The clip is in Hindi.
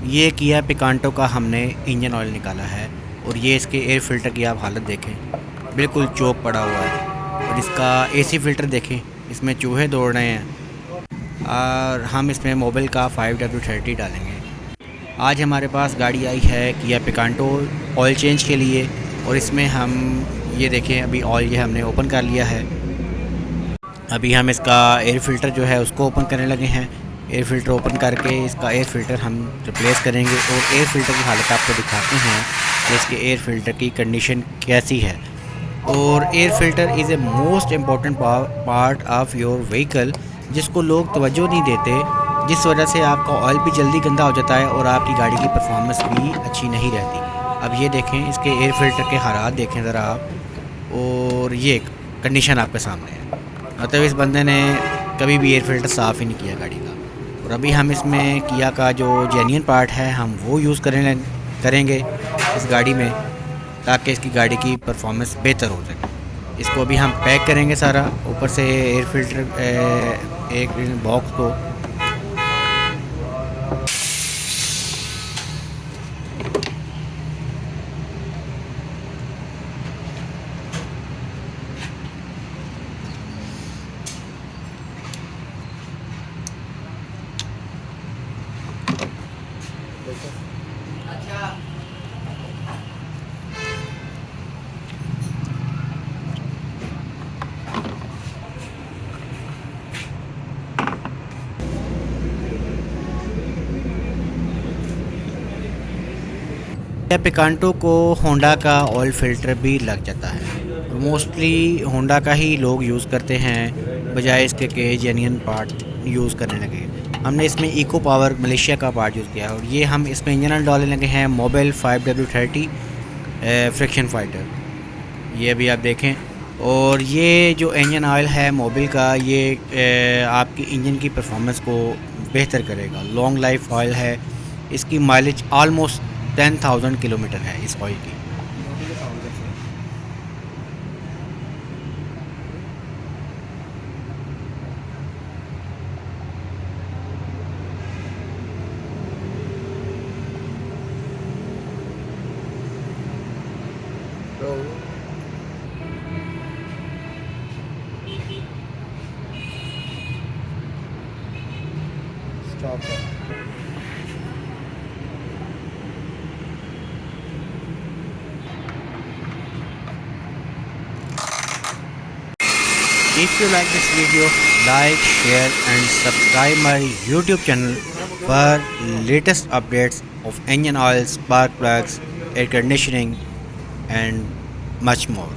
ये किया पिकांटो का हमने इंजन ऑयल निकाला है और ये इसके एयर फ़िल्टर की आप हालत देखें, बिल्कुल चोक पड़ा हुआ है। और इसका एसी फ़िल्टर देखें, इसमें चूहे दौड़ रहे हैं। और हम इसमें मोबिल का 5W30 डालेंगे। आज हमारे पास गाड़ी आई है किया पिकांटो ऑयल चेंज के लिए, और इसमें हम ये देखें अभी ऑयल ये हमने ओपन कर लिया है। अभी हम इसका एयर फ़िल्टर जो है उसको ओपन करने लगे हैं। एयर फ़िल्टर ओपन करके इसका एयर फ़िल्टर हम रिप्लेस करेंगे और एयर फ़िल्टर की हालत आपको दिखाते हैं कि इसके एयर फ़िल्टर की कंडीशन कैसी है। और air filter is a most important part of your vehicle, जिसको लोग तवज्जो नहीं देते, जिस वजह से आपका ऑयल भी जल्दी गंदा हो जाता है और आपकी गाड़ी की परफॉर्मेंस भी अच्छी नहीं रहती। अब ये देखें इसके एयर फ़िल्टर के हालात देखें ज़रा आप, और ये कंडीशन आपके सामने है। मतलब इस बंदे ने कभी भी एयर फ़िल्टर साफ़ ही नहीं किया गाड़ी का। और अभी हम इसमें किया का जो जेन्युइन पार्ट है हम वो यूज़ करेंगे इस गाड़ी में, ताकि इसकी गाड़ी की परफॉर्मेंस बेहतर हो जाए। इसको अभी हम पैक करेंगे सारा, ऊपर से एयर फ़िल्टर एक बॉक्स को। पिकांटो को होंडा का ऑयल फ़िल्टर भी लग जाता है। मोस्टली होंडा का ही लोग यूज़ करते हैं, बजाय इसके के जेन्युइन पार्ट यूज़ करने लगे। हमने इसमें इको पावर मलेशिया का पार्ट यूज़ किया है। और ये हम इसमें इंजन ऑयल डालने लगे हैं मोबिल 5W30 फ्रिक्शन फाइटर। ये अभी आप देखें। और ये जो इंजन ऑयल है मोबिल का, ये आपकी इंजन की परफॉर्मेंस को बेहतर करेगा। लॉन्ग लाइफ ऑयल है, इसकी माइलेज आलमोस्ट 10,000 किलोमीटर है इस ऑयल की। If you like this video, like, share and subscribe my YouTube channel for latest updates of engine oil, spark plugs, air conditioning and much more.